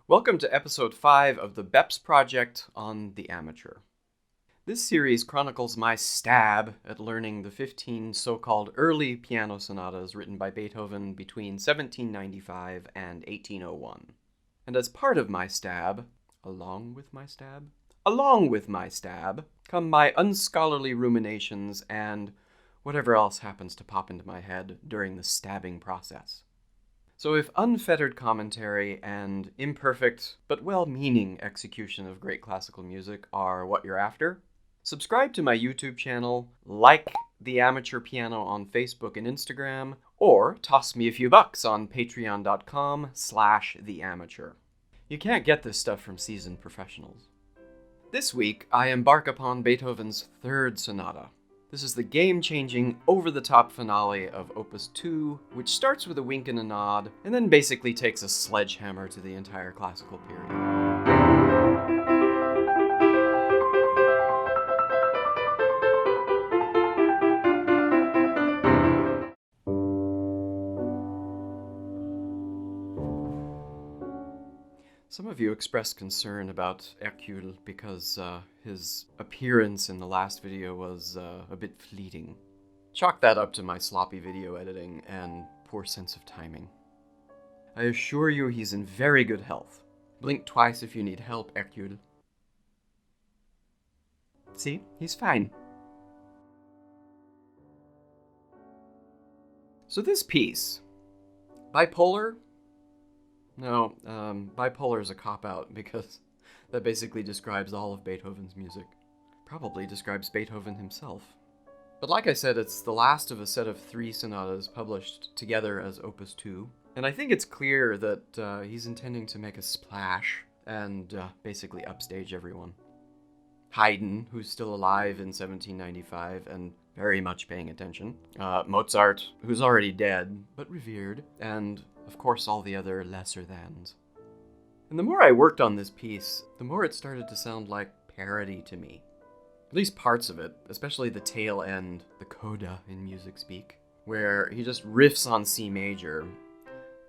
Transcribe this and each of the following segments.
Welcome to episode 5 of the BEPS project on the amateur. This series chronicles my stab at learning the 15 so-called early piano sonatas written by Beethoven between 1795 and 1801. And as part of my stab, along with my stab, come my unscholarly ruminations and whatever else happens to pop into my head during the stabbing process. So if unfettered commentary and imperfect but well-meaning execution of great classical music are what you're after, subscribe to my YouTube channel, like The Amateur Piano on Facebook and Instagram, or toss me a few bucks on patreon.com/theamateur. You can't get this stuff from seasoned professionals. This week, I embark upon Beethoven's third sonata. This is the game-changing, over-the-top finale of Opus 2, which starts with a wink and a nod, and then basically takes a sledgehammer to the entire classical period. Some of you expressed concern about Hercule because his appearance in the last video was a bit fleeting. Chalk that up to my sloppy video editing and poor sense of timing. I assure you he's in very good health. Blink twice if you need help, Hercule. See? He's fine. So this piece, bipolar? No, bipolar is a cop-out because that basically describes all of Beethoven's music. Probably describes Beethoven himself. But like I said, it's the last of a set of 3 sonatas published together as Opus 2. And I think it's clear that he's intending to make a splash and basically upstage everyone. Haydn, who's still alive in 1795 and very much paying attention. Mozart, who's already dead, but revered. And of course, all the other lesser-thans. And the more I worked on this piece, the more it started to sound like parody to me. At least parts of it, especially the tail end, the coda in music speak, where he just riffs on C major,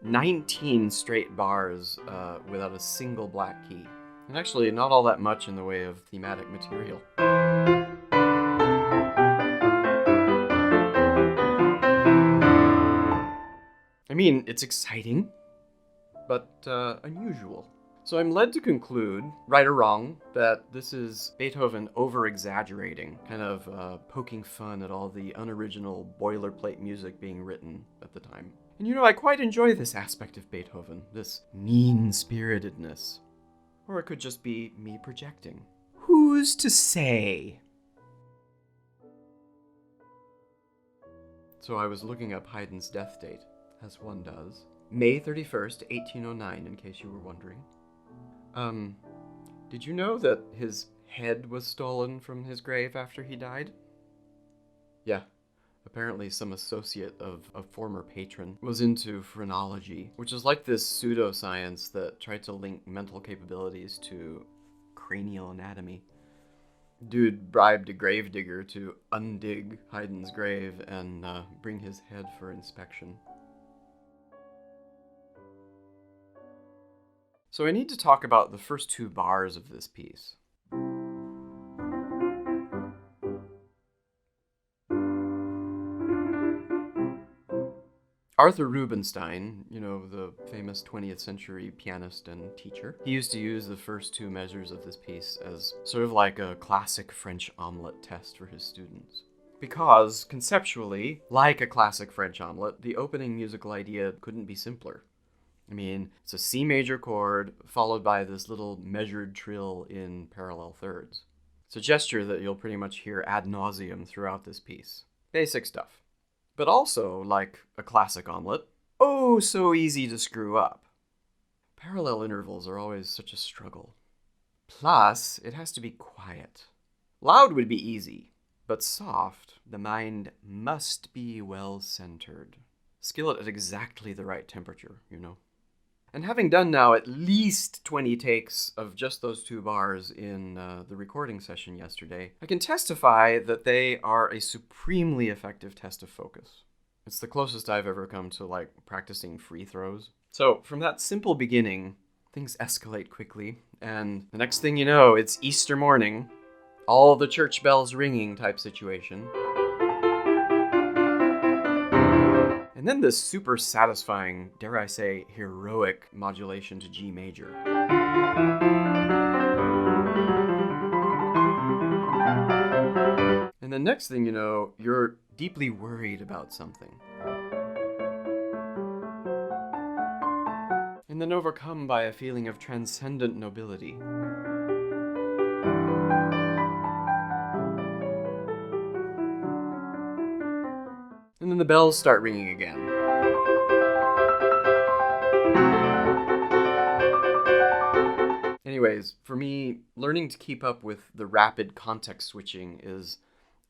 19 straight bars without a single black key. And actually, not all that much in the way of thematic material. I mean, it's exciting, but unusual. So I'm led to conclude, right or wrong, that this is Beethoven over-exaggerating, kind of poking fun at all the unoriginal boilerplate music being written at the time. And you know, I quite enjoy this aspect of Beethoven, this mean-spiritedness. Or it could just be me projecting. Who's to say? So I was looking up Haydn's death date, as one does. May 31st, 1809, in case you were wondering. Did you know that his head was stolen from his grave after he died? Yeah, apparently some associate of a former patron was into phrenology, which is like this pseudoscience that tried to link mental capabilities to cranial anatomy. Dude bribed a gravedigger to undig Haydn's grave and bring his head for inspection. So I need to talk about the first 2 bars of this piece. Arthur Rubinstein, you know, the famous 20th century pianist and teacher, he used to use the first 2 measures of this piece as sort of like a classic French omelette test for his students. Because, conceptually, like a classic French omelette, the opening musical idea couldn't be simpler. I mean, it's a C major chord followed by this little measured trill in parallel thirds. It's a gesture that you'll pretty much hear ad nauseum throughout this piece. Basic stuff. But also, like a classic omelette, oh so easy to screw up. Parallel intervals are always such a struggle. Plus, it has to be quiet. Loud would be easy, but soft, the mind must be well centered. Skillet at exactly the right temperature, you know. And having done now at least 20 takes of just those 2 bars in the recording session yesterday, I can testify that they are a supremely effective test of focus. It's the closest I've ever come to, like, practicing free throws. So, from that simple beginning, things escalate quickly, and the next thing you know, it's Easter morning, all the church bells ringing type situation. And then this super satisfying, dare I say, heroic modulation to G major. And the next thing you know, you're deeply worried about something. And then overcome by a feeling of transcendent nobility. And then the bells start ringing again. Anyways, for me, learning to keep up with the rapid context switching is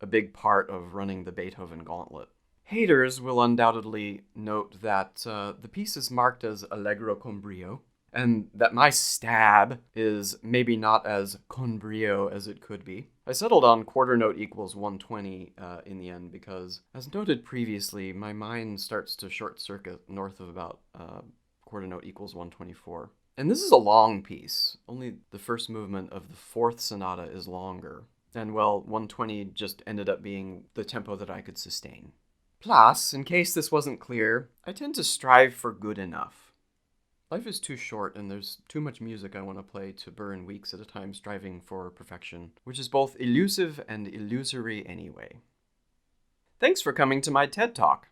a big part of running the Beethoven gauntlet. Haters will undoubtedly note that the piece is marked as Allegro con brio, and that my stab is maybe not as con brio as it could be. I settled on quarter note equals 120 in the end because, as noted previously, my mind starts to short circuit north of about quarter note equals 124. And this is a long piece. Only the first movement of the fourth sonata is longer. And well, 120 just ended up being the tempo that I could sustain. Plus, in case this wasn't clear, I tend to strive for good enough. Life is too short and there's too much music I want to play to burn weeks at a time striving for perfection, which is both elusive and illusory anyway. Thanks for coming to my TED Talk.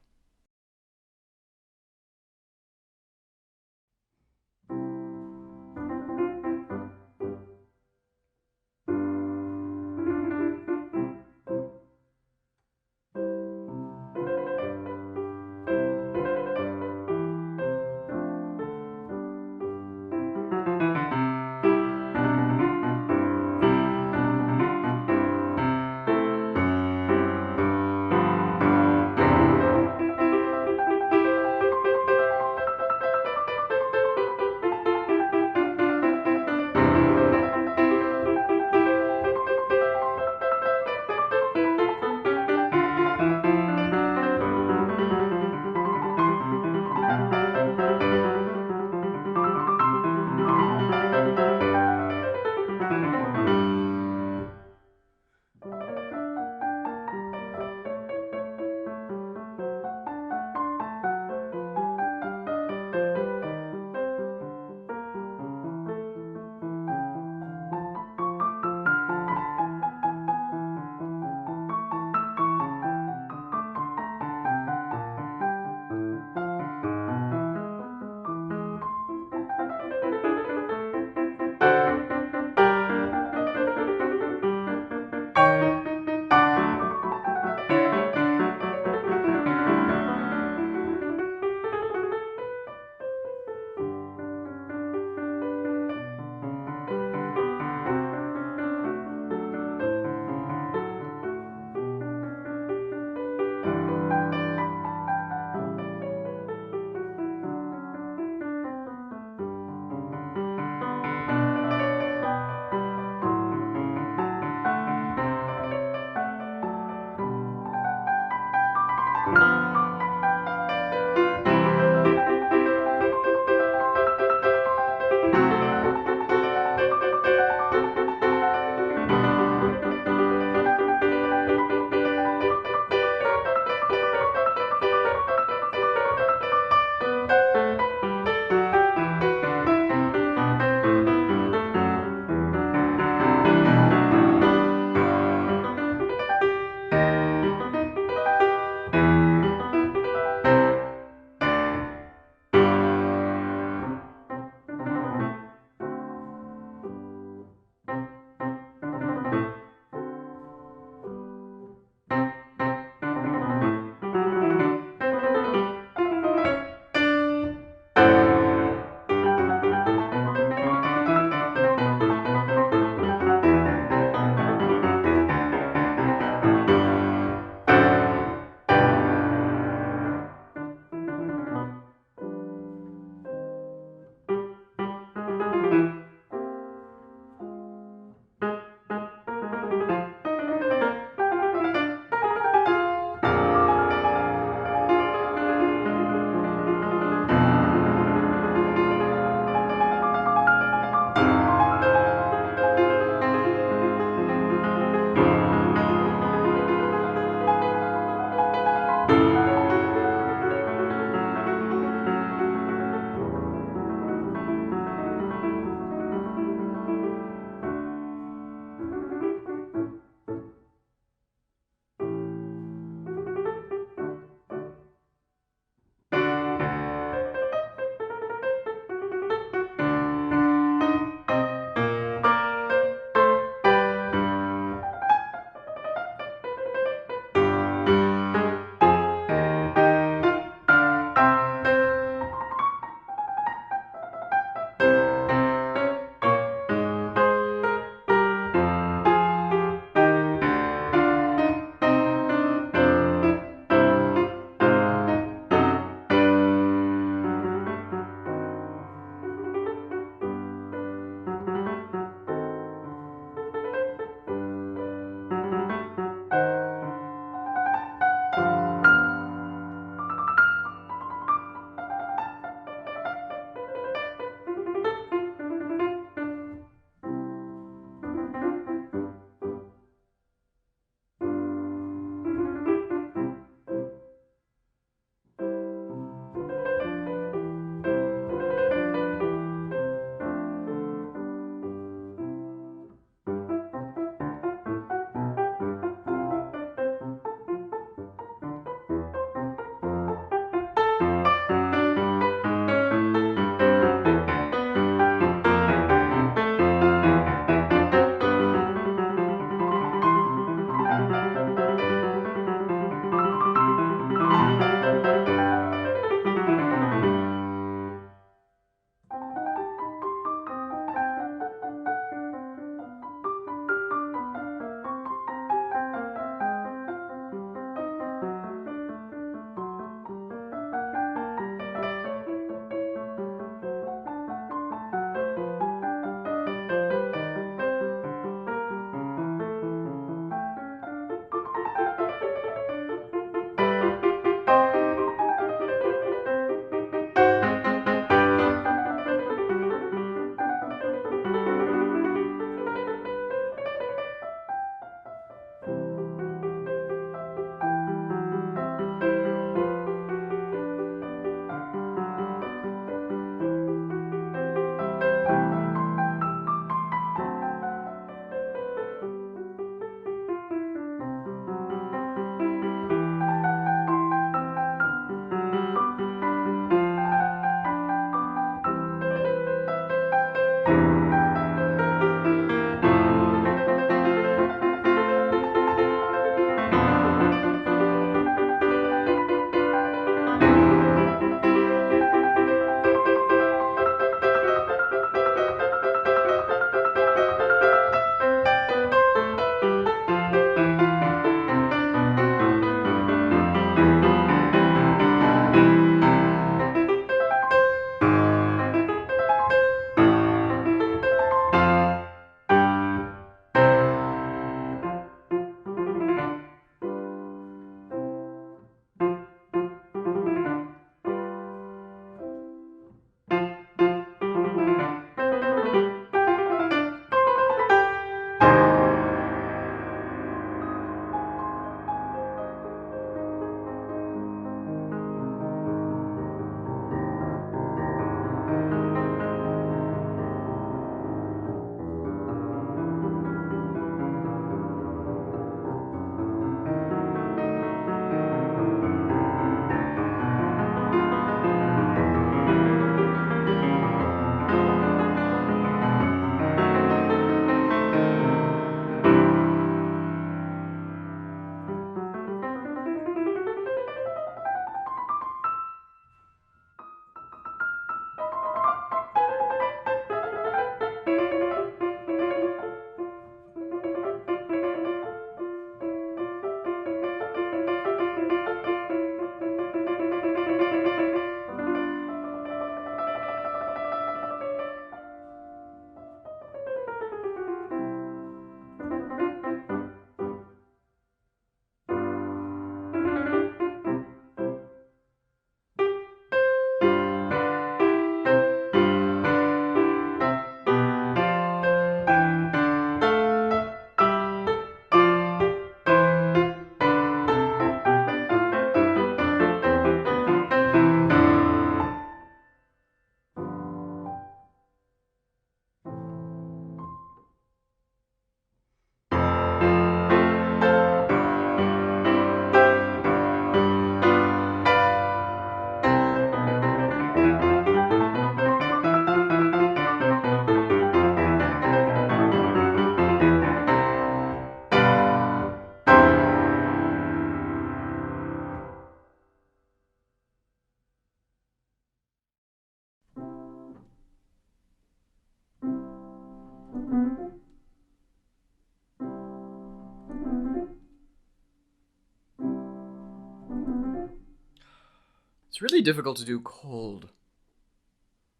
It's really difficult to do cold.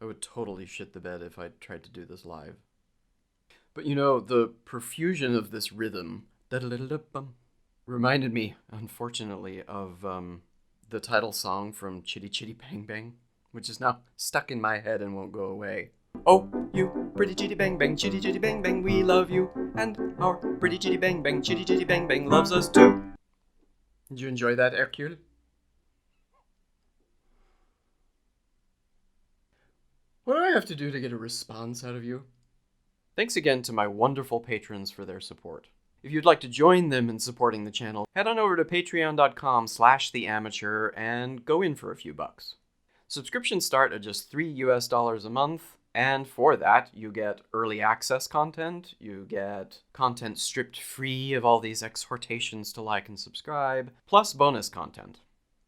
I would totally shit the bed if I tried to do this live. But you know, the profusion of this rhythm reminded me, unfortunately, of the title song from Chitty Chitty Bang Bang, which is now stuck in my head and won't go away. Oh, you pretty chitty bang bang, chitty chitty bang bang, we love you, and our pretty chitty bang bang, chitty chitty bang bang loves us too. Did you enjoy that, Hercule? What do I have to do to get a response out of you? Thanks again to my wonderful patrons for their support. If you'd like to join them in supporting the channel, head on over to patreon.com/theamateur and go in for a few bucks. Subscriptions start at just $3 a month, and for that, you get early access content, you get content stripped free of all these exhortations to like and subscribe, plus bonus content.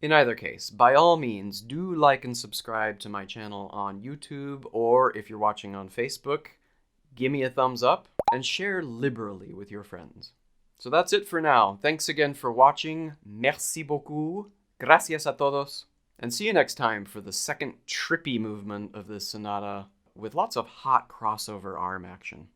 In either case, by all means, do like and subscribe to my channel on YouTube, or if you're watching on Facebook, give me a thumbs up, and share liberally with your friends. So that's it for now. Thanks again for watching. Merci beaucoup. Gracias a todos. And see you next time for the second trippy movement of this sonata with lots of hot crossover arm action.